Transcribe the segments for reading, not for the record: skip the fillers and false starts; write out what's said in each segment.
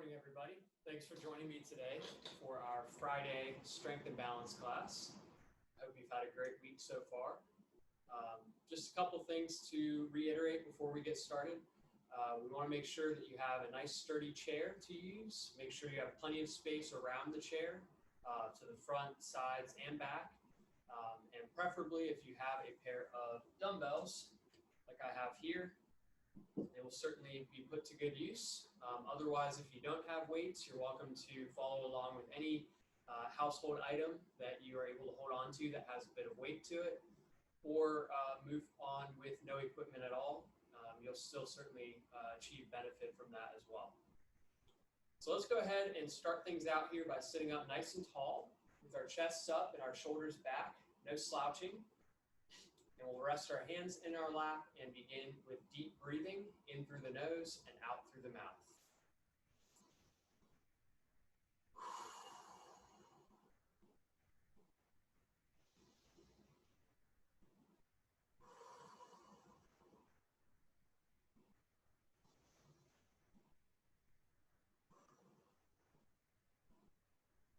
morning, everybody. Thanks for joining me today for our Friday Strength and Balance class. I hope you've had a great week so far. Just a couple things to reiterate before we get started. We want to make sure that you have a nice sturdy chair to use. Make sure you have plenty of space around the chair to the front, sides, and back. And preferably if you have a pair of dumbbells like I have here, they will certainly be put to good use. Otherwise, if you don't have weights, you're welcome to follow along with any household item that you are able to hold on to that has a bit of weight to it, or move on with no equipment at all. You'll still certainly achieve benefit from that as well. So let's go ahead and start things out here by sitting up nice and tall with our chests up and our shoulders back, no slouching. And we'll rest our hands in our lap and begin with deep breathing in through the nose and out through the mouth.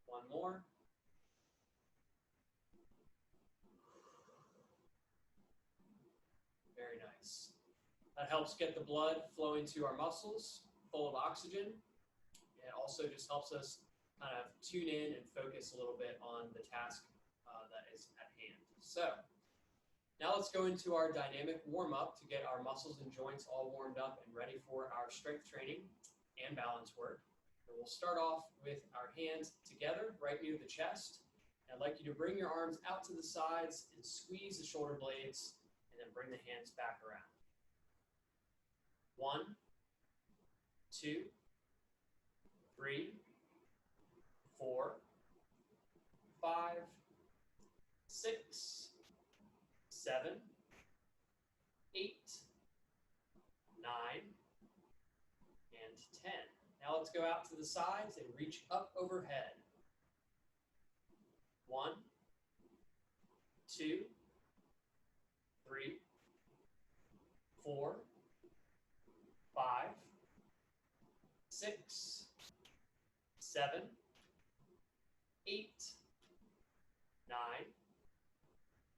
One more. Very nice. That helps get the blood flowing to our muscles, full of oxygen. It also just helps us kind of tune in and focus a little bit on the task that is at hand. So now let's go into our dynamic warm-up to get our muscles and joints all warmed up and ready for our strength training and balance work. And we'll start off with our hands together right near the chest. And I'd like you to bring your arms out to the sides and squeeze the shoulder blades, and then bring the hands back around. 1, 2, 3, 4, 5, 6, 7, 8, 9, and 10. Now let's go out to the sides and reach up overhead. 1, 2, 3, 4, 5, 6, 7, 8, 9,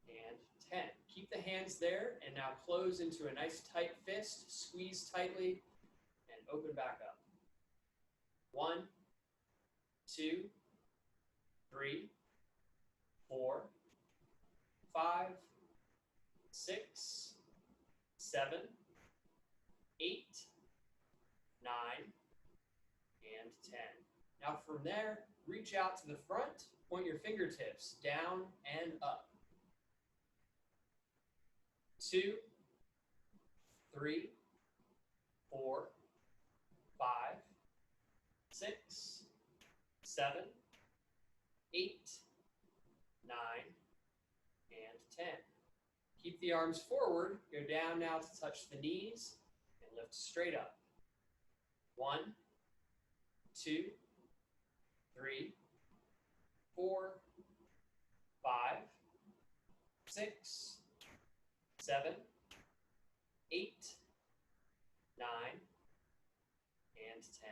and 10. Keep the hands there, and now close into a nice tight fist, squeeze tightly, and open back up. 1, 2, 3, 4, 5, 6, 7, 8, 9, and 10. Now from there, reach out to the front, point your fingertips down and up. 2, 3, 4, 5, 6, 7, 8, 9, and 10. Keep the arms forward. Go down now to touch the knees and lift straight up. 1, 2, 3, 4, 5, 6, 7, 8, 9, and 10.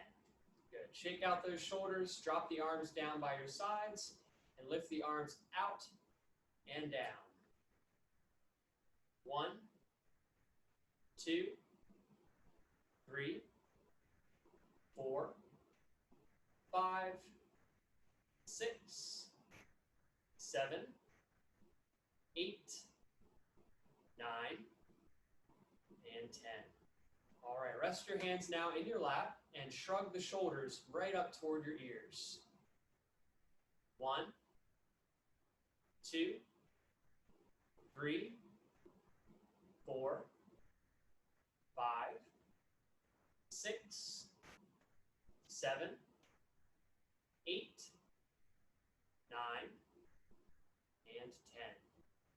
Good. Shake out those shoulders. Drop the arms down by your sides and lift the arms out and down. 1, 2, 3, 4, 5, 6, 7, 8, 9, and 10. All right, rest your hands now in your lap and shrug the shoulders right up toward your ears. 1, 2, 3, 4, 5, 6, 7, 8, 9, and 10.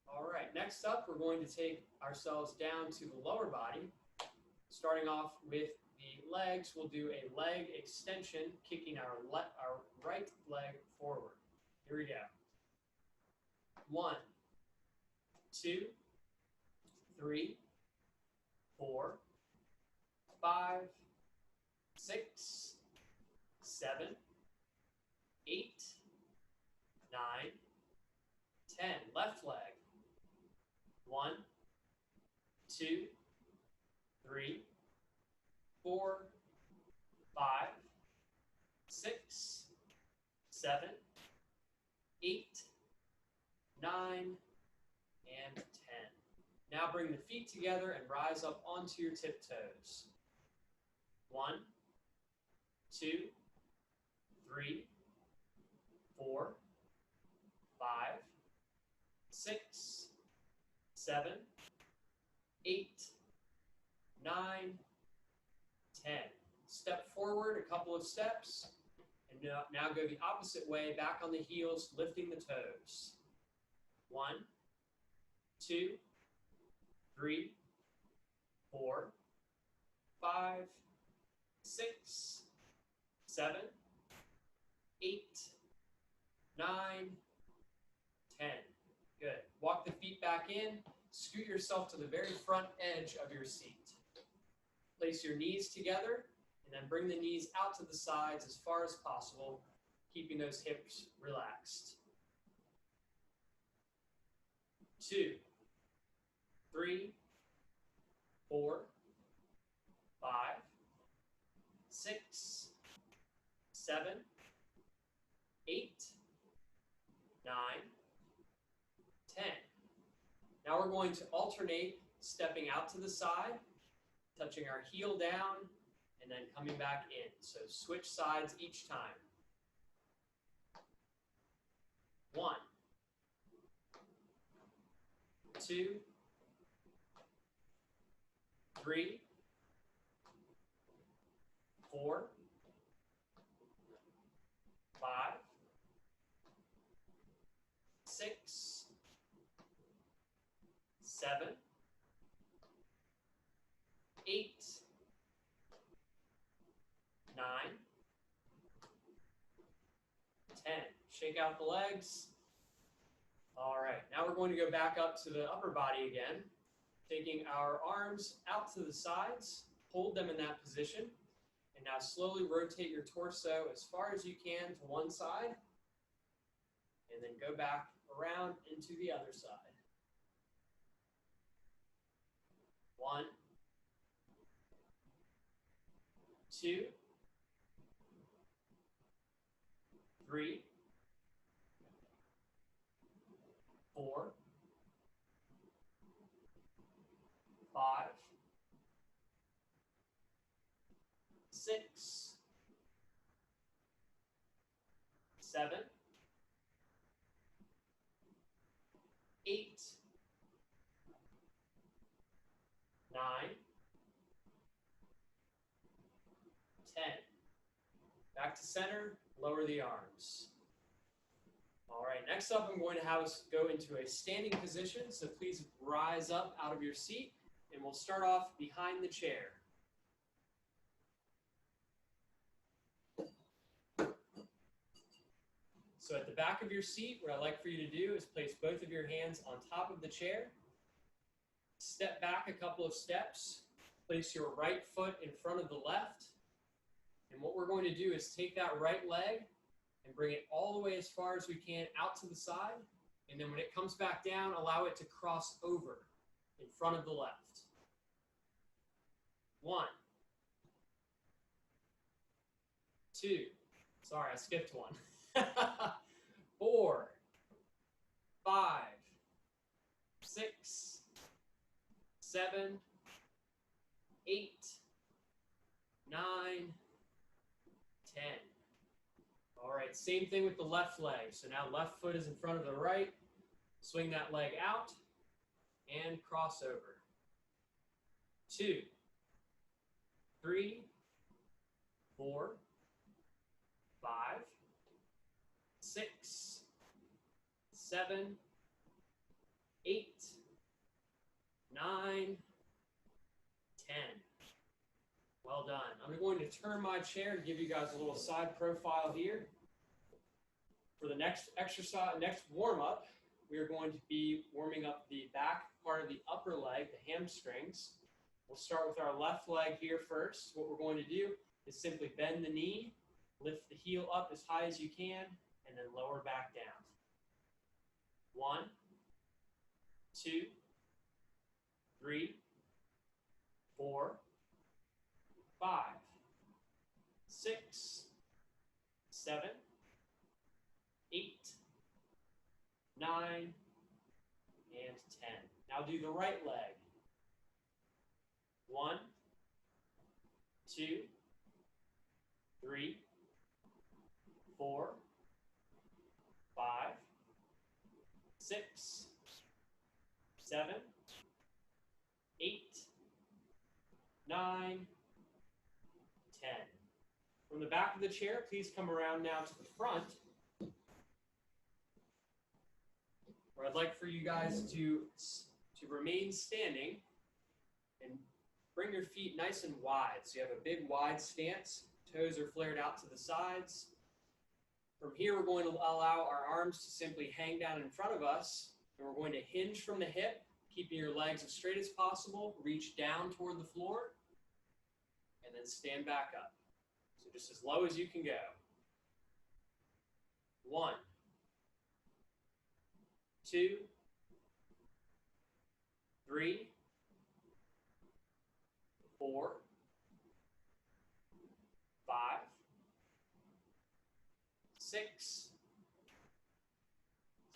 All right, next up, we're going to take ourselves down to the lower body. Starting off with the legs, we'll do a leg extension, kicking our right leg forward. Here we go. 1, 2, 3, 4, 5, 6, 7, 8, 9, 10. Left leg. 1, 2, 3, 4, 5, 6, 7, 8, 9, and 10. Now bring the feet together and rise up onto your tiptoes. 1, 2, 3, 4, 5, 6, 7, 8, 9, 10. Step forward a couple of steps, and now go the opposite way, back on the heels, lifting the toes. 1, 2, 3, 4, 5, 6, 7, 8, 9, 10. Good. Walk the feet back in. Scoot yourself to the very front edge of your seat. Place your knees together, and then bring the knees out to the sides as far as possible, keeping those hips relaxed. 2, 3, 4, 5, 6, 7, 8, 9, 10. Now we're going to alternate stepping out to the side, touching our heel down, and then coming back in. So switch sides each time. 1, 2, 3, 4, 5, 6, 7, 8, 9, 10. Shake out the legs. All right, now we're going to go back up to the upper body again, taking our arms out to the sides, hold them in that position, and now slowly rotate your torso as far as you can to one side, and then go back around into the other side. 1, 2, 3, 4, 5, 6, 7, 8, 9, 10. Back to center, lower the arms. All right, next up I'm going to have us go into a standing position, so please rise up out of your seat, and we'll start off behind the chair. So at the back of your seat, what I'd like for you to do is place both of your hands on top of the chair, step back a couple of steps, place your right foot in front of the left, and what we're going to do is take that right leg and bring it all the way as far as we can out to the side, and then when it comes back down, allow it to cross over in front of the left. 1, 2, sorry, I skipped one. 4, 5, 6, 7, 8, 9, 10. All right, same thing with the left leg. So now left foot is in front of the right. Swing that leg out and cross over. 2, 3, 4, 5, 6, 7, 8, 9, 10. Well done. I'm going to turn my chair and give you guys a little side profile here. For the next exercise, next warm-up, we are going to be warming up the back part of the upper leg, the hamstrings. We'll start with our left leg here first. What we're going to do is simply bend the knee Lift the heel up as high as you can, and then lower back down. 1, 2, 3, 4, 5, 6, 7, 8, 9, and 10. Now do the right leg. 1, 2, 3, 4, 5, 6, 7, 8, 9, 10. From the back of the chair, please come around now to the front, where I'd like for you guys to remain standing and bring your feet nice and wide. So you have a big wide stance, toes are flared out to the sides. From here, we're going to allow our arms to simply hang down in front of us, and we're going to hinge from the hip, keeping your legs as straight as possible, reach down toward the floor, and then stand back up. So just as low as you can go. 1, 2, 3, 4, 5, 6,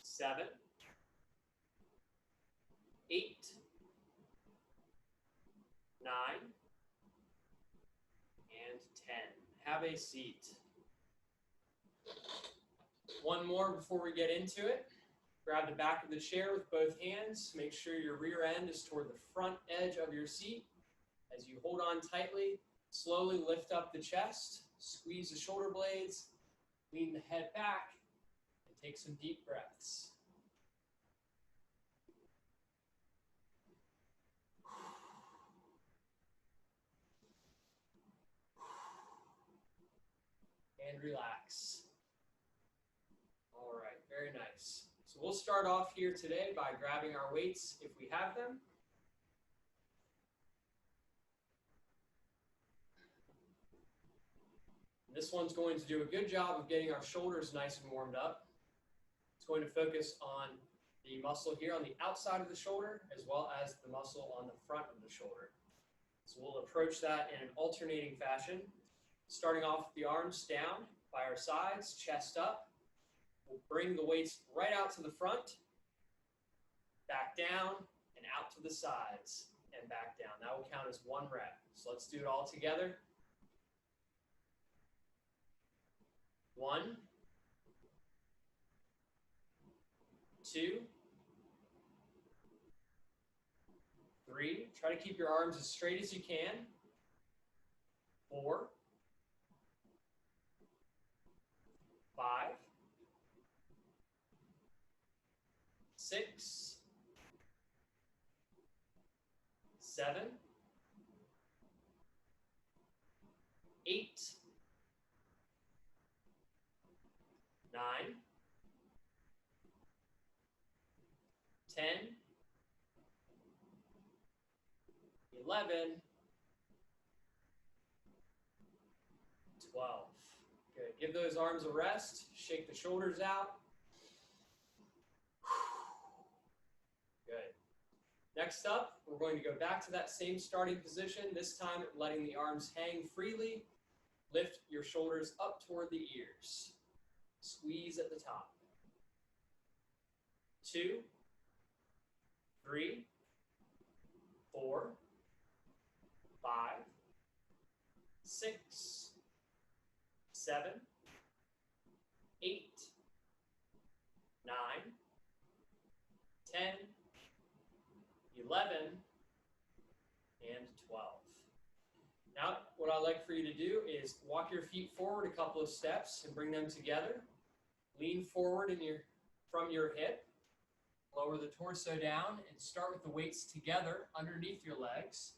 7, 8, 9, and 10. Have a seat. One more before we get into it. Grab the back of the chair with both hands. Make sure your rear end is toward the front edge of your seat. As you hold on tightly, slowly lift up the chest, squeeze the shoulder blades, lean the head back, and take some deep breaths. And relax. All right, very nice. So we'll start off here today by grabbing our weights if we have them. This one's going to do a good job of getting our shoulders nice and warmed up. It's going to focus on the muscle here on the outside of the shoulder as well as the muscle on the front of the shoulder. So we'll approach that in an alternating fashion, starting off with the arms down by our sides, chest up. We'll bring the weights right out to the front, back down, and out to the sides, and back down. That will count as 1 rep. So let's do it all together. 1, 2, 3. Try to keep your arms as straight as you can. 4, 5, 6, 7, 8, 9, 10, 11, 12. Good. Give those arms a rest. Shake the shoulders out. Good. Next up, we're going to go back to that same starting position, this time letting the arms hang freely. Lift your shoulders up toward the ears. Squeeze at the top. 2, 3, 4, 5, 6, 7, 8, 9, 10, 11, and 12. Now, what I'd like for you to do is walk your feet forward a couple of steps and bring them together. Lean forward from your hip. Lower the torso down and start with the weights together underneath your legs.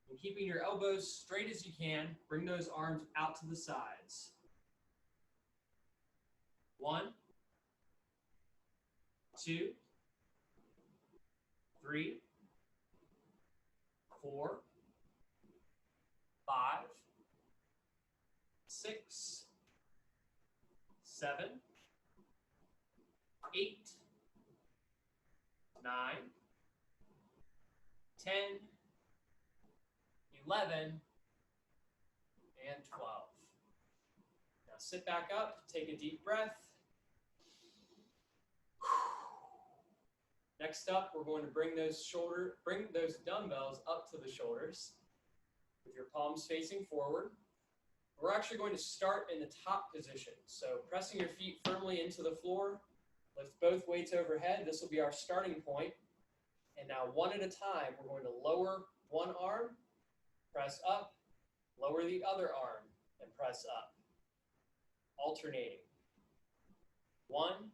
And keeping your elbows straight as you can, bring those arms out to the sides. 1, 2, 3, 4, 5, 6, 7, 8, 9, 10, 11, and 12. Now sit back up, take a deep breath. Next up, we're going to bring those dumbbells up to the shoulders with your palms facing forward. We're actually going to start in the top position. So pressing your feet firmly into the floor, lift both weights overhead. This will be our starting point. And now one at a time, we're going to lower one arm, press up, lower the other arm, and press up. Alternating. 1,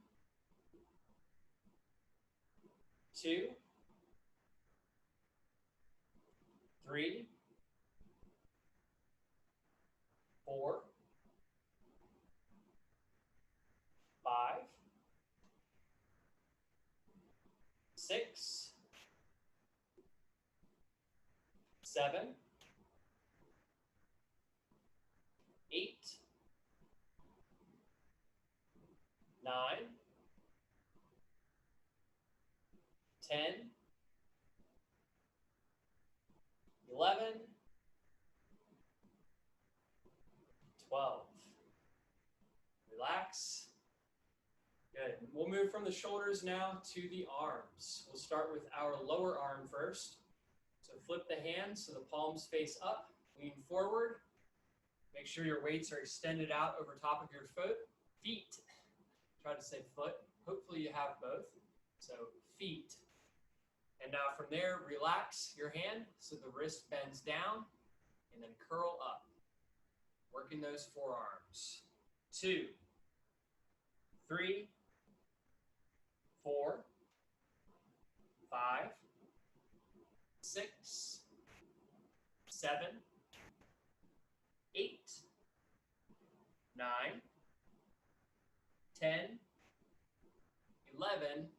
2, 3, 4, 5, 6, 7, 8, 9, 10, 11, 12. Relax. Good. We'll move from the shoulders now to the arms. We'll start with our lower arm first. So flip the hands so the palms face up, lean forward. Make sure your weights are extended out over top of your feet. Try to say foot. Hopefully you have both. So feet. And now from there, relax your hand so the wrist bends down and then curl up. Working those forearms. 2, 3, 4, 5, 6, 7, 8, 9, 10, 11,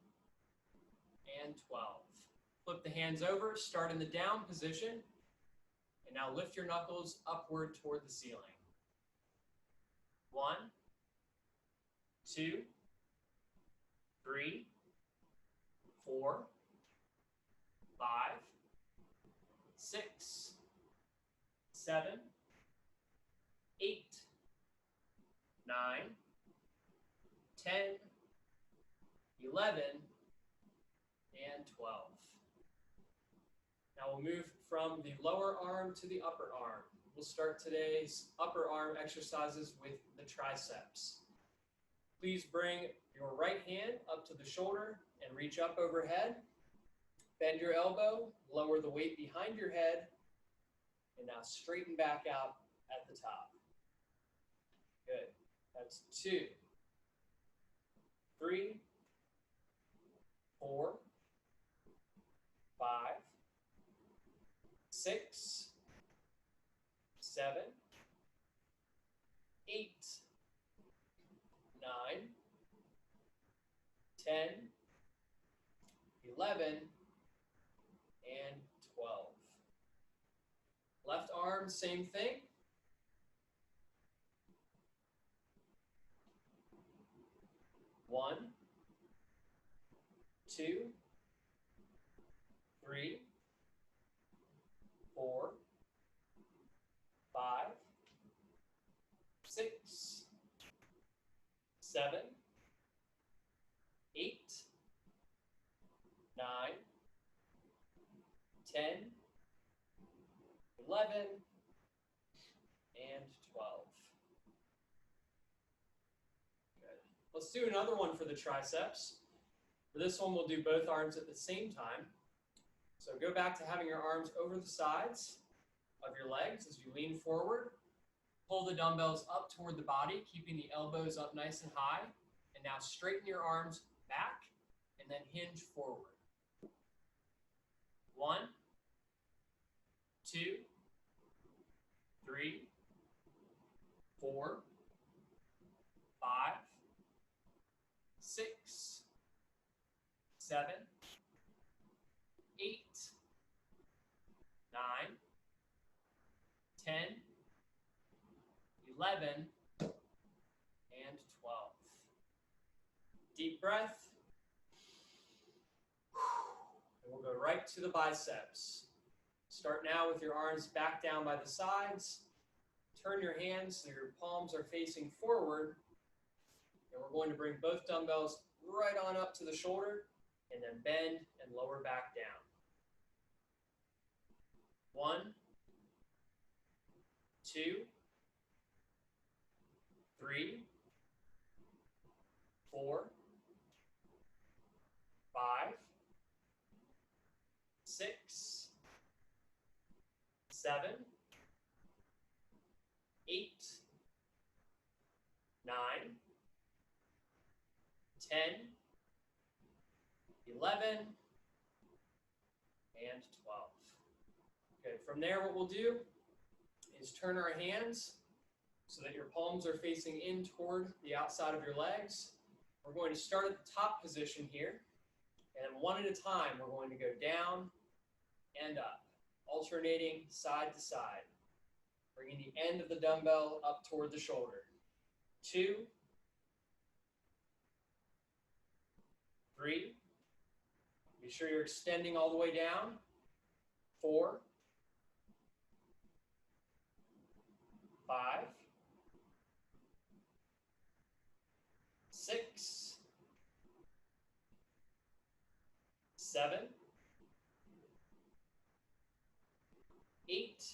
and 12. Flip the hands over, start in the down position, and now lift your knuckles upward toward the ceiling. 1, 2, 3, 4, 5, 6, 7, 8, 9, 10, 11, and 12. Now we'll move from the lower arm to the upper arm. We'll start today's upper arm exercises with the triceps. Please bring your right hand up to the shoulder and reach up overhead. Bend your elbow, lower the weight behind your head, and now straighten back out at the top. Good. That's 2, 3, 4, 5, 6, 7, 8, 9, 10, 11, and 12. Left arm, same thing. 1, 2, 3, 4, 5, 6, 7, 8, 9, 10, 11, and 12. Good. Let's do another one for the triceps. For this one, we'll do both arms at the same time. So go back to having your arms over the sides of your legs as you lean forward. Pull the dumbbells up toward the body, keeping the elbows up nice and high. And now straighten your arms back and then hinge forward. 1, 2, 3, 4, 5, 6, 7, 8, 9, 10, 11, and 12. Deep breath. And we'll go right to the biceps. Start now with your arms back down by the sides. Turn your hands so your palms are facing forward. And we're going to bring both dumbbells right on up to the shoulder and then bend and lower back down. 1, 2, 3, 4, 5, 6, 7, 8, 9, 10, 11, and 12. Okay, from there what we'll do is turn our hands so that your palms are facing in toward the outside of your legs. We're going to start at the top position here, and one at a time we're going to go down and up, alternating side to side, bringing the end of the dumbbell up toward the shoulder. 2, 3, be sure you're extending all the way down. 4, 5, 6, 7, 8,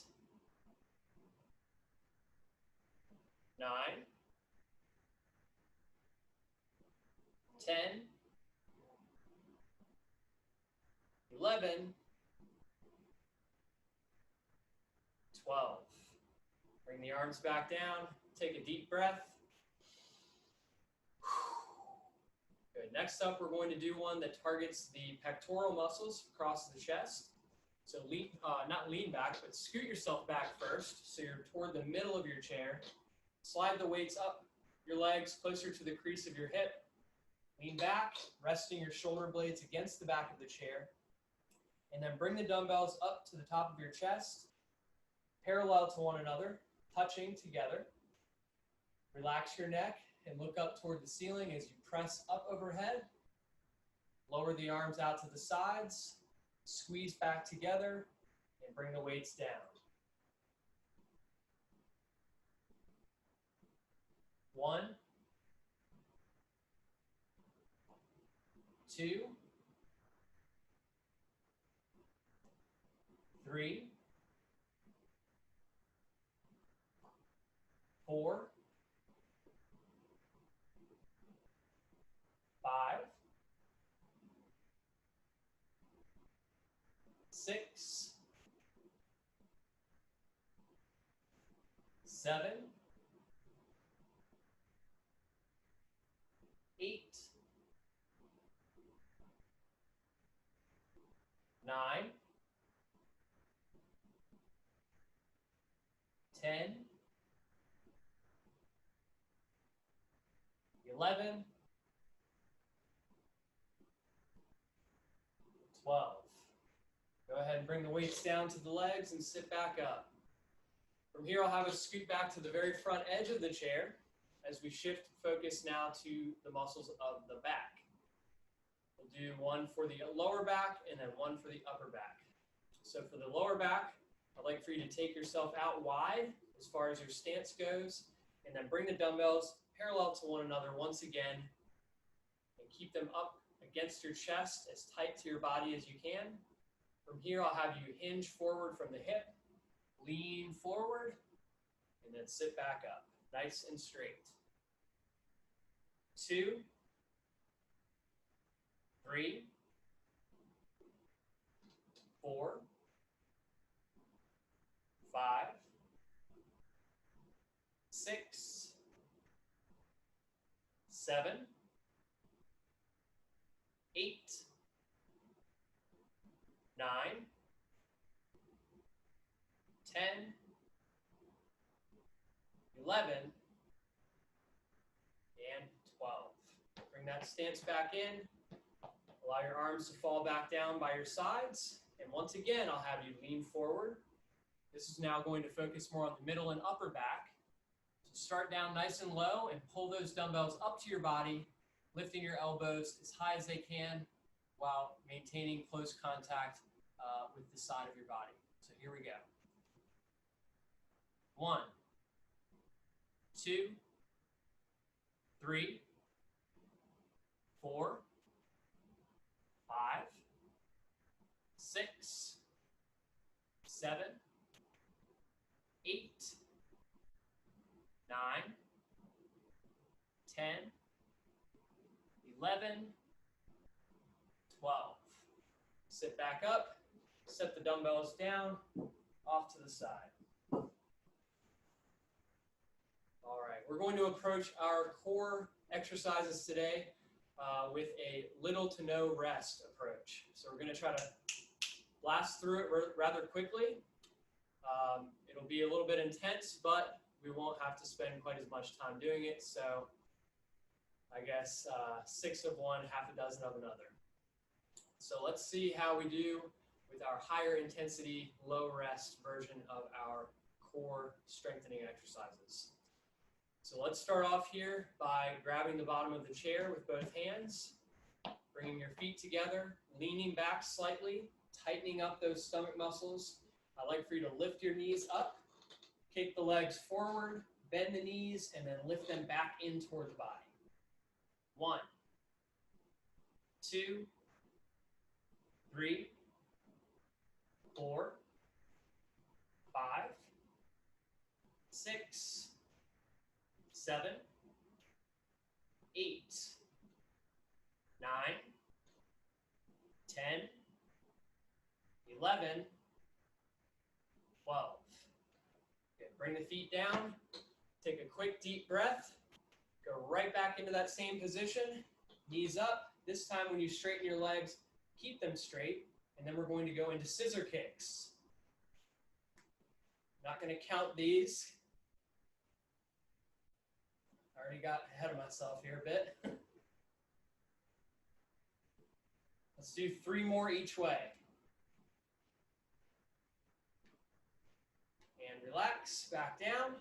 9, 10, 11, 12. Bring the arms back down. Take a deep breath. Good. Next up, we're going to do one that targets the pectoral muscles across the chest. So not lean back, but scoot yourself back first so you're toward the middle of your chair. Slide the weights up your legs closer to the crease of your hip. Lean back, resting your shoulder blades against the back of the chair. And then bring the dumbbells up to the top of your chest, parallel to one another, touching together. Relax your neck and look up toward the ceiling as you press up overhead. Lower the arms out to the sides, squeeze back together, and bring the weights down. 1, 2, 3, 4, 5, 6, 7, 8, 9, 10, 11, 12. Go ahead and bring the weights down to the legs and sit back up. From here, I'll have us scoot back to the very front edge of the chair as we shift focus now to the muscles of the back. We'll do one for the lower back and then one for the upper back. So for the lower back, I'd like for you to take yourself out wide as far as your stance goes, and then bring the dumbbells parallel to one another once again, and keep them up against your chest as tight to your body as you can. From here, I'll have you hinge forward from the hip, lean forward, and then sit back up, nice and straight. 2, 3, 4, 5, 6, 7, 8, 9, 10, 11, and 12. Bring that stance back in. Allow your arms to fall back down by your sides. And once again, I'll have you lean forward. This is now going to focus more on the middle and upper back. So start down nice and low and pull those dumbbells up to your body lifting your elbows as high as they can while maintaining close contact with the side of your body. So here we go. 1, 2, 3, 4, 5, 6, 7, 8, 9, 10, 11, 12. Sit back up, set the dumbbells down, off to the side. All right, we're going to approach our core exercises today with a little to no rest approach. So we're going to try to blast through it rather quickly. It'll be a little bit intense, but we won't have to spend quite as much time doing it. So I guess 6 of one, half a dozen of another. So let's see how we do with our higher intensity, low rest version of our core strengthening exercises. So let's start off here by grabbing the bottom of the chair with both hands, bringing your feet together, leaning back slightly, tightening up those stomach muscles. I'd like for you to lift your knees up, kick the legs forward, bend the knees, and then lift them back in toward the body. 1, 2, 3, 4, 5, 6, 7, 8, 9, 10, 11, 12. Okay, bring the feet down, take a quick deep breath, go right back into that same position, knees up. This time when you straighten your legs, keep them straight, and then we're going to go into scissor kicks. Not going to count these. I already got ahead of myself here a bit. Let's do 3 more each way. And relax, back down.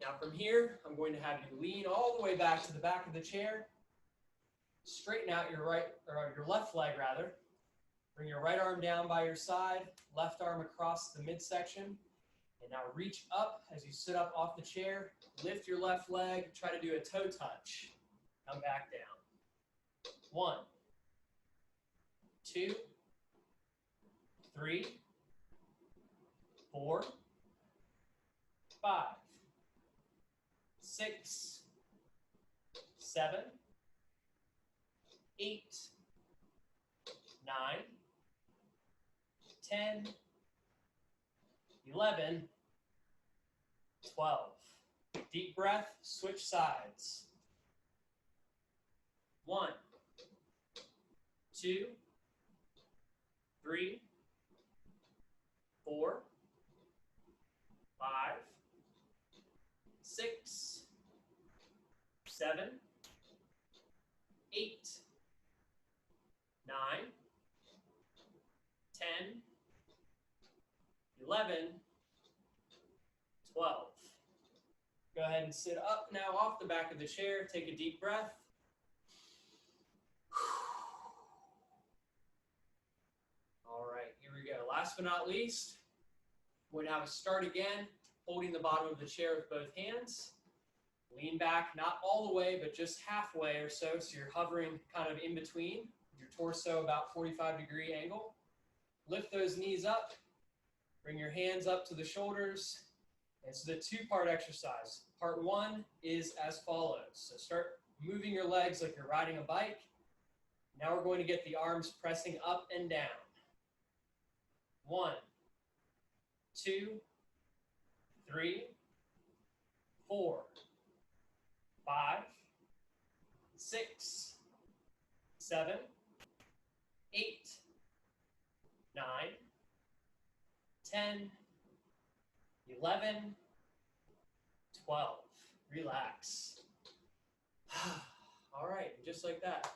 Now from here, I'm going to have you lean all the way back to the back of the chair. Straighten out your left leg rather. Bring your right arm down by your side, left arm across the midsection. And now reach up as you sit up off the chair. Lift your left leg, try to do a toe touch. Come back down. 1, 2, 3, 4, 5, 6, 7, 8, 9, 10, 11, 12. Deep breath, switch sides. 1, 2, 3, 4, 5, 6, 7, 8, 9, 10, 11, 12. Go ahead and sit up now off the back of the chair. Take a deep breath. All right, here we go. Last but not least, we're now to start again, holding the bottom of the chair with both hands. Lean back, not all the way, but just halfway or so, so you're hovering kind of in between. Your torso about 45-degree angle. Lift those knees up. Bring your hands up to the shoulders. And it's a 2-part exercise. Part 1 is as follows. So start moving your legs like you're riding a bike. Now we're going to get the arms pressing up and down. 1, 2, 3, 4, 5, 6, 7, 8, 9, 10, 11, 12. Relax. All right, just like that.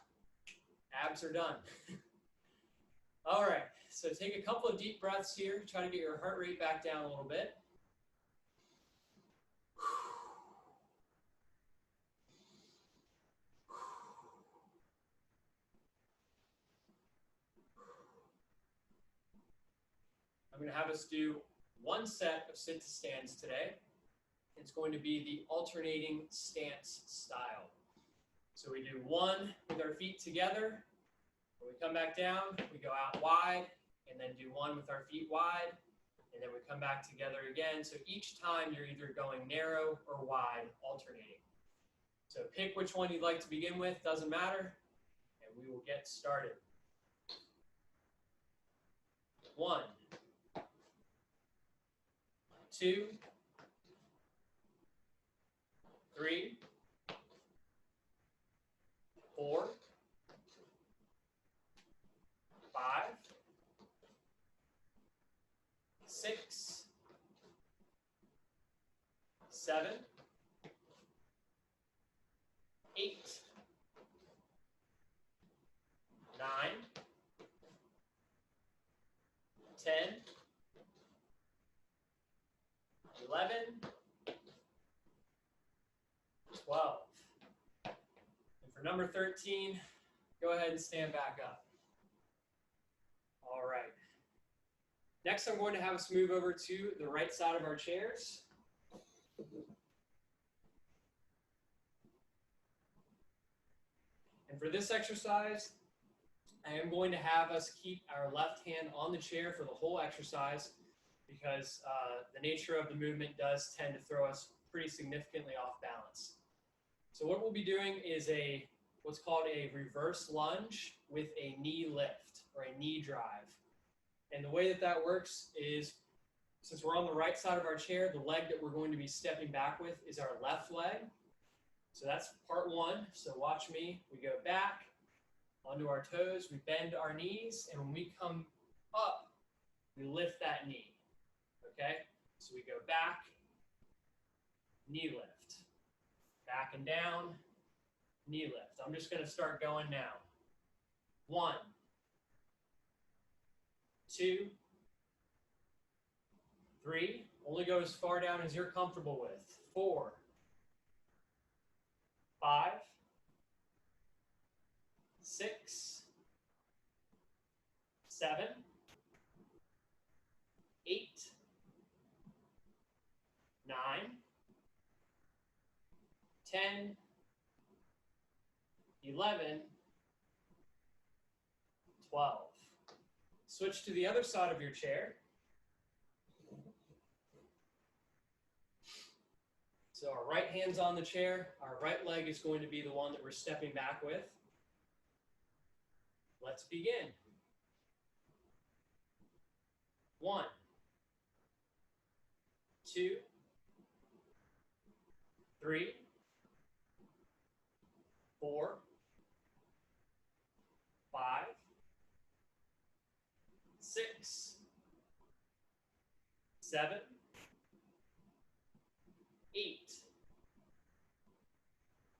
Abs are done. All right, so take a couple of deep breaths here. Try to get your heart rate back down a little bit. I'm going to have us do one set of sit to stands today. It's going to be the alternating stance style. So we do one with our feet together. When we come back down, we go out wide, and then do one with our feet wide, and then we come back together again. So each time you're either going narrow or wide, alternating. So pick which one you'd like to begin with, doesn't matter, and we will get started. 1, 2, 3, 4, 5, 6, 7, 8, 9, 10, 11, 12. And for number 13, go ahead and stand back up. All right. Next, I'm going to have us move over to the right side of our chairs. And for this exercise, I am going to have us keep our left hand on the chair for the whole exercise because the nature of the movement does tend to throw us pretty significantly off balance. So what we'll be doing is what's called a reverse lunge with a knee lift or a knee drive. And the way that that works is, since we're on the right side of our chair, the leg that we're going to be stepping back with is our left leg. So that's part one. So watch me. We go back onto our toes, we bend our knees, and when we come up, we lift that knee. Okay? So we go back, knee lift. Back and down, knee lift. I'm just going to start going now. 1, 2, 3. Only go as far down as you're comfortable with. 4, 5, 6, 7, 8, 9, 10, 11, 12. Switch to the other side of your chair. So our right hand's on the chair. Our right leg is going to be the one that we're stepping back with. Let's begin. 1, 2, 3, 4, 5, 6, 7, 8,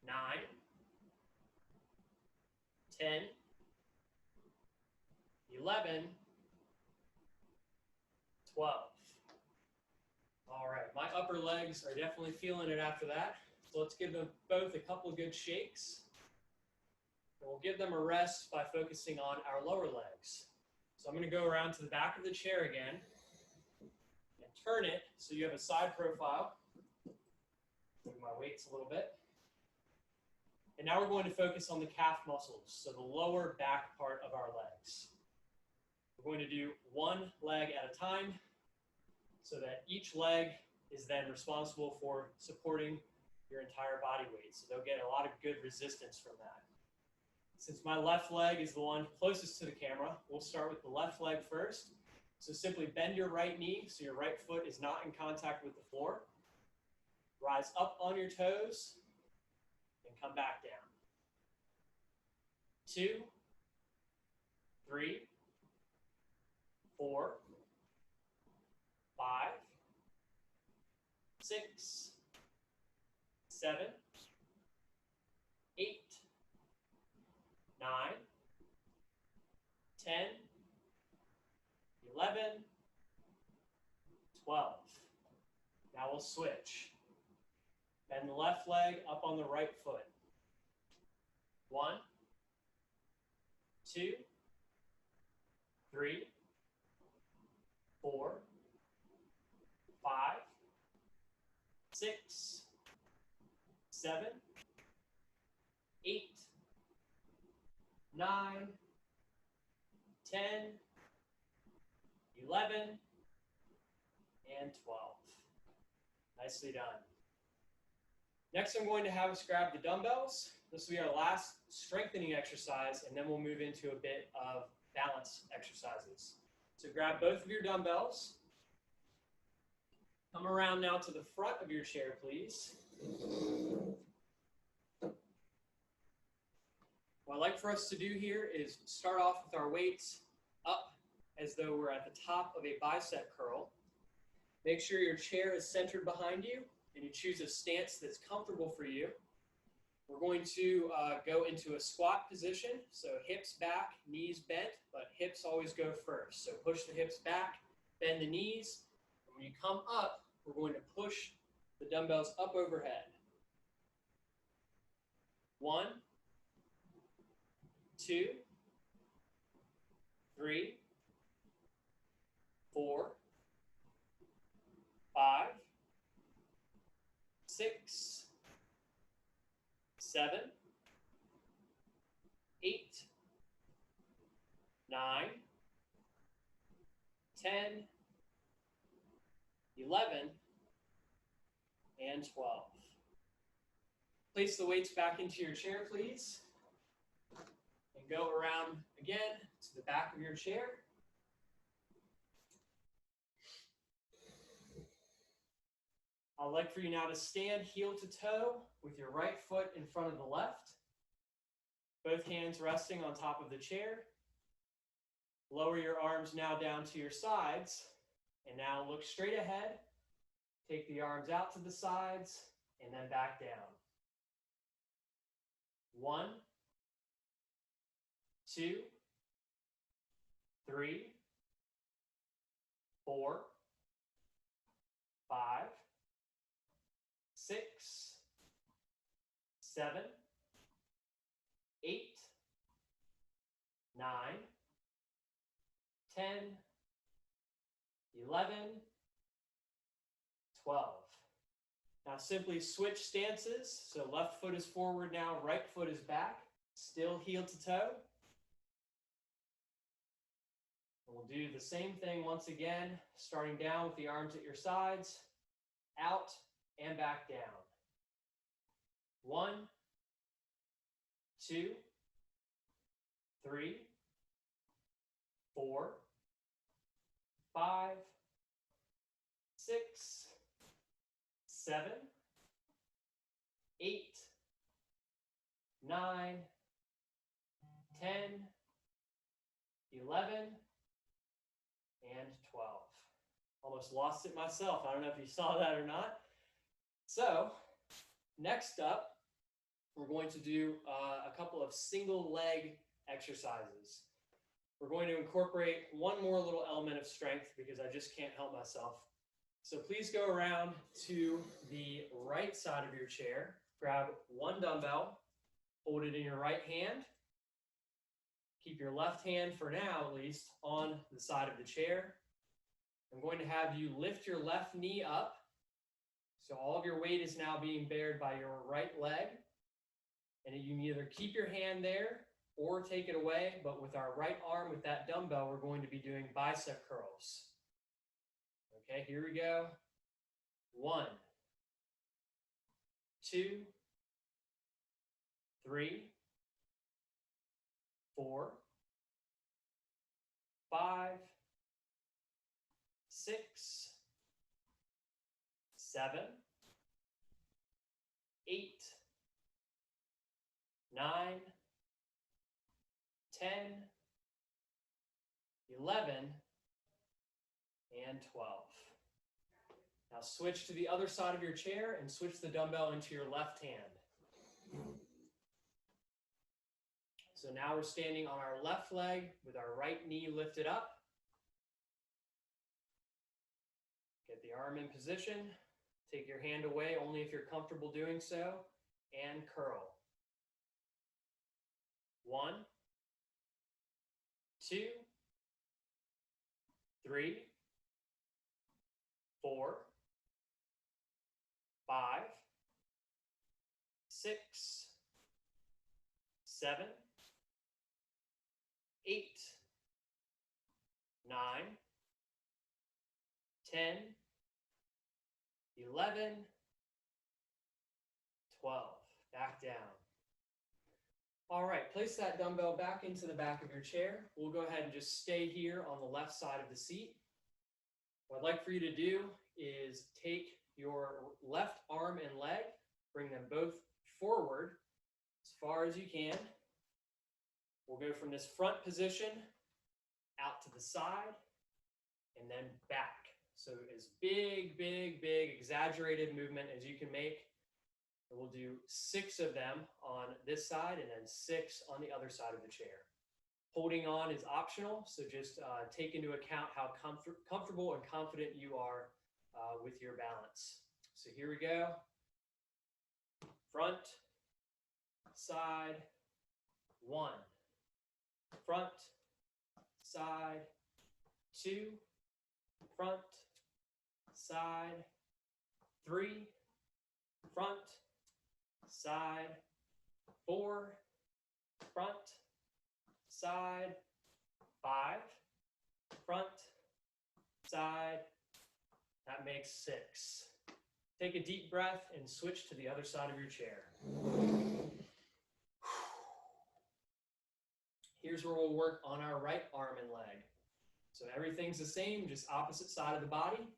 9, 10, 11, 12. All right, my upper legs are definitely feeling it after that. So let's give them both a couple good shakes. And we'll give them a rest by focusing on our lower legs. So I'm going to go around to the back of the chair again and turn it so you have a side profile. Move my weights a little bit. And now we're going to focus on the calf muscles, so the lower back part of our legs. We're going to do one leg at a time so that each leg is then responsible for supporting your entire body weight. So they'll get a lot of good resistance from that. Since my left leg is the one closest to the camera, we'll start with the left leg first. So simply bend your right knee so your right foot is not in contact with the floor. Rise up on your toes and come back down. 2, 3, 4, 5, 6, 7, 8, 9, 10, 11, 12. Now we'll switch. Bend the left leg up on the right foot. 1, 2, 3, 4, 11, and 12. Nicely done. Next, I'm going to have us grab the dumbbells. This will be our last strengthening exercise, and then we'll move into a bit of balance exercises. So grab both of your dumbbells. Come around now to the front of your chair, please. What I'd like for us to do here is start off with our weights up as though we're at the top of a bicep curl. Make sure your chair is centered behind you and you choose a stance that's comfortable for you. We're going to go into a squat position, so hips back, knees bent, but hips always go first. So push the hips back, bend the knees, and when you come up, we're going to push the dumbbells up overhead. 1, 2, 3, 4, 5, 6, 7, 8, 9, 10, 11, and 12. Place the weights back into your chair, please. And go around again to the back of your chair. I'd like for you now to stand heel to toe with your right foot in front of the left. Both hands resting on top of the chair. Lower your arms now down to your sides. And now look straight ahead. Take the arms out to the sides and then back down. 1, 2, 3, 4, 5, 6, 7, 8, 9, 10, 11, 12. Now simply switch stances. So left foot is forward now, right foot is back. Still heel to toe. And we'll do the same thing once again, starting down with the arms at your sides, out and back down. 1, 2, 3, 4, 5, 6, 7, 8, 9, 10, 11, and 12. Almost lost it myself. I don't know if you saw that or not. So, next up, we're going to do a couple of single leg exercises. We're going to incorporate one more little element of strength because I just can't help myself. So please go around to the right side of your chair, grab one dumbbell, hold it in your right hand. Keep your left hand, for now at least, on the side of the chair. I'm going to have you lift your left knee up. So all of your weight is now being bared by your right leg. And you can either keep your hand there or take it away, but with our right arm with that dumbbell, we're going to be doing bicep curls. Okay, here we go. 1, 2, 3, 4, 5, 6, 7, 8, 9, 10, 11, and 12. Now switch to the other side of your chair and switch the dumbbell into your left hand. So now we're standing on our left leg with our right knee lifted up. Get the arm in position. Take your hand away only if you're comfortable doing so, and curl. 1, 2, 3, 4, 5, 6, 7, 8, 9, 10, 11, 12. Back down. All right, place that dumbbell back into the back of your chair. We'll go ahead and just stay here on the left side of the seat. What I'd like for you to do is take your left arm and leg, bring them both forward as far as you can. We'll go from this front position out to the side and then back. So as big, exaggerated movement as you can make. And we'll do 6 of them on this side and then 6 on the other side of the chair. Holding on is optional, so just take into account how comfortable and confident you are with your balance. So here we go. Front, side, 1. Front, side, 2. Front, side, 3. Front, side, 4. Front, side, 5. Front, side. That makes 6. Take a deep breath and switch to the other side of your chair. Here's where we'll work on our right arm and leg. So everything's the same, just opposite side of the body.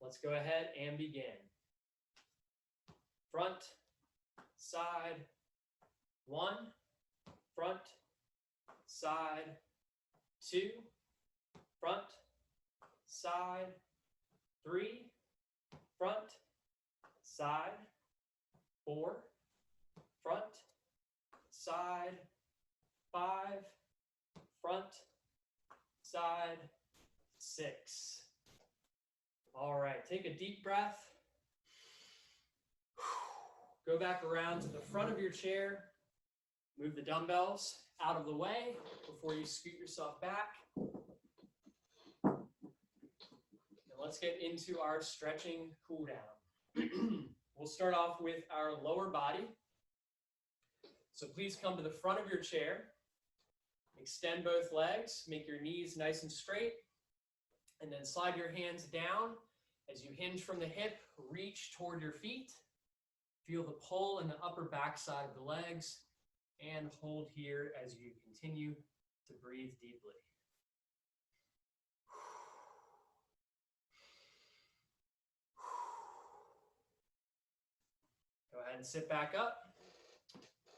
Let's go ahead and begin. Front, side, 1. Front, side, 2. Front, side, 3. Front, side, 4. Front, side, 5. Front, side, 6. All right, take a deep breath. Go back around to the front of your chair. Move the dumbbells out of the way before you scoot yourself back. And let's get into our stretching cool down. We'll start off with our lower body. So please come to the front of your chair. Extend both legs, make your knees nice and straight, and then slide your hands down. As you hinge from the hip, reach toward your feet. Feel the pull in the upper back side of the legs, and hold here as you continue to breathe deeply. Go ahead and sit back up,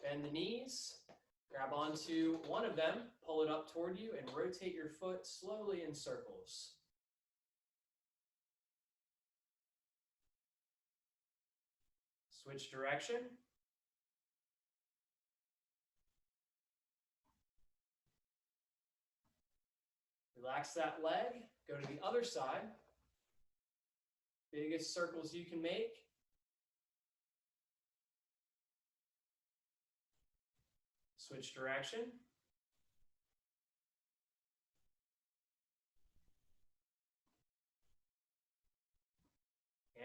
bend the knees. Grab onto one of them, pull it up toward you, and rotate your foot slowly in circles. Switch direction. Relax that leg. Go to the other side. Biggest circles you can make. Switch direction.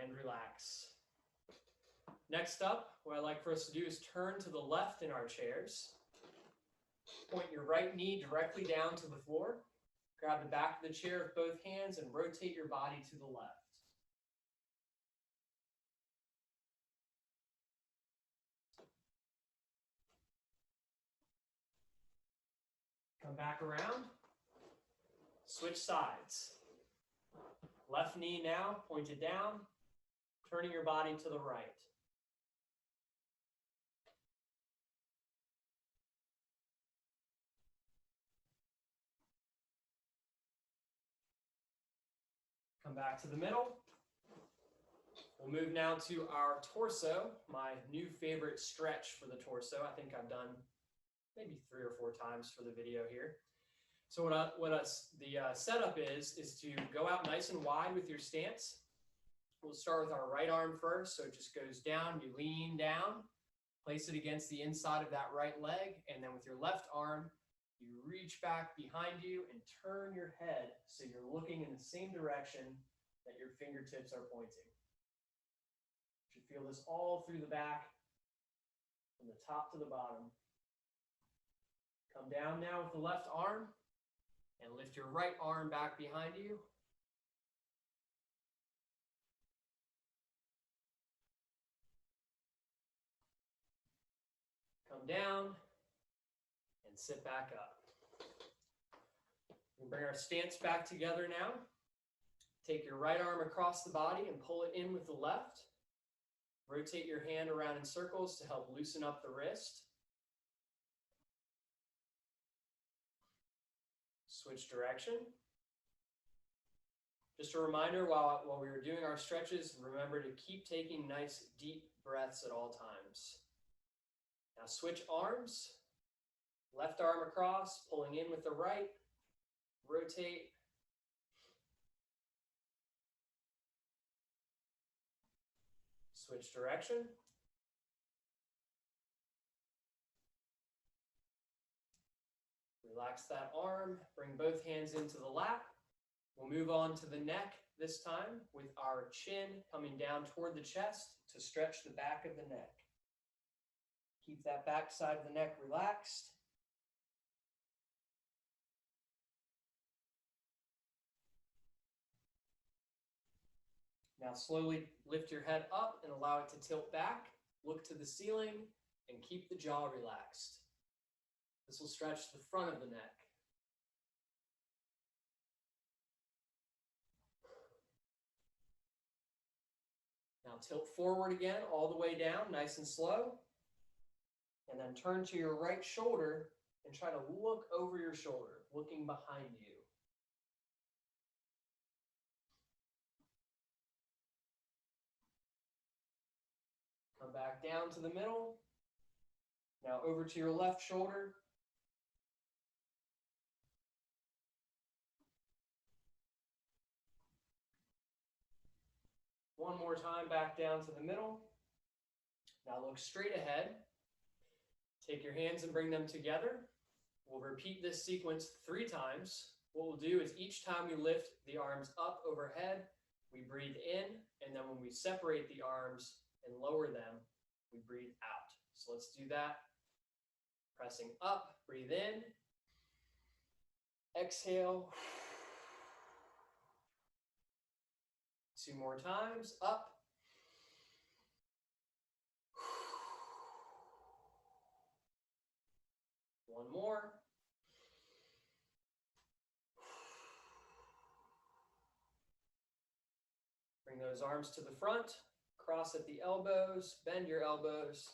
And relax. Next up, what I'd like for us to do is turn to the left in our chairs. Point your right knee directly down to the floor. Grab the back of the chair with both hands and rotate your body to the left. Come back around. Switch sides. Left knee now pointed down, turning your body to the right. Come back to the middle. We'll move now to our torso, my new favorite stretch for the torso. I think I've done maybe 3 or 4 times for the video here. So the setup is to go out nice and wide with your stance. We'll start with our right arm first. So it just goes down, you lean down, place it against the inside of that right leg. And then with your left arm, you reach back behind you and turn your head so you're looking in the same direction that your fingertips are pointing. You should feel this all through the back, from the top to the bottom. Come down now with the left arm and lift your right arm back behind you. down and sit back up. We'll bring our stance back together now. Take your right arm across the body and pull it in with the left. Rotate your hand around in circles to help loosen up the wrist. Switch direction. Just a reminder, while we were doing our stretches, remember to keep taking nice deep breaths at all times. Now switch arms. Left arm across, pulling in with the right. Rotate. Switch direction. Relax that arm, bring both hands into the lap. We'll move on to the neck this time with our chin coming down toward the chest to stretch the back of the neck. Keep that back side of the neck relaxed. Now slowly lift your head up and allow it to tilt back. Look to the ceiling and keep the jaw relaxed. This will stretch the front of the neck. Now tilt forward again, all the way down, nice and slow. And then turn to your right shoulder and try to look over your shoulder, looking behind you. Come back down to the middle. Now over to your left shoulder. One more time, back down to the middle. Now look straight ahead. Take your hands and bring them together. We'll repeat this sequence 3 times. What we'll do is each time we lift the arms up overhead, we breathe in, and then when we separate the arms and lower them, we breathe out. So let's do that. Pressing up, breathe in. Exhale. 2 more times, up. One more. Bring those arms to the front, cross at the elbows, bend your elbows,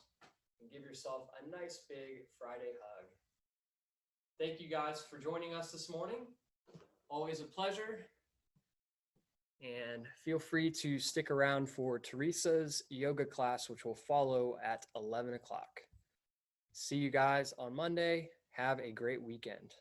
and give yourself a nice big Friday hug. Thank you guys for joining us this morning. Always a pleasure. And feel free to stick around for Teresa's yoga class, which will follow at 11 o'clock. See you guys on Monday. Have a great weekend.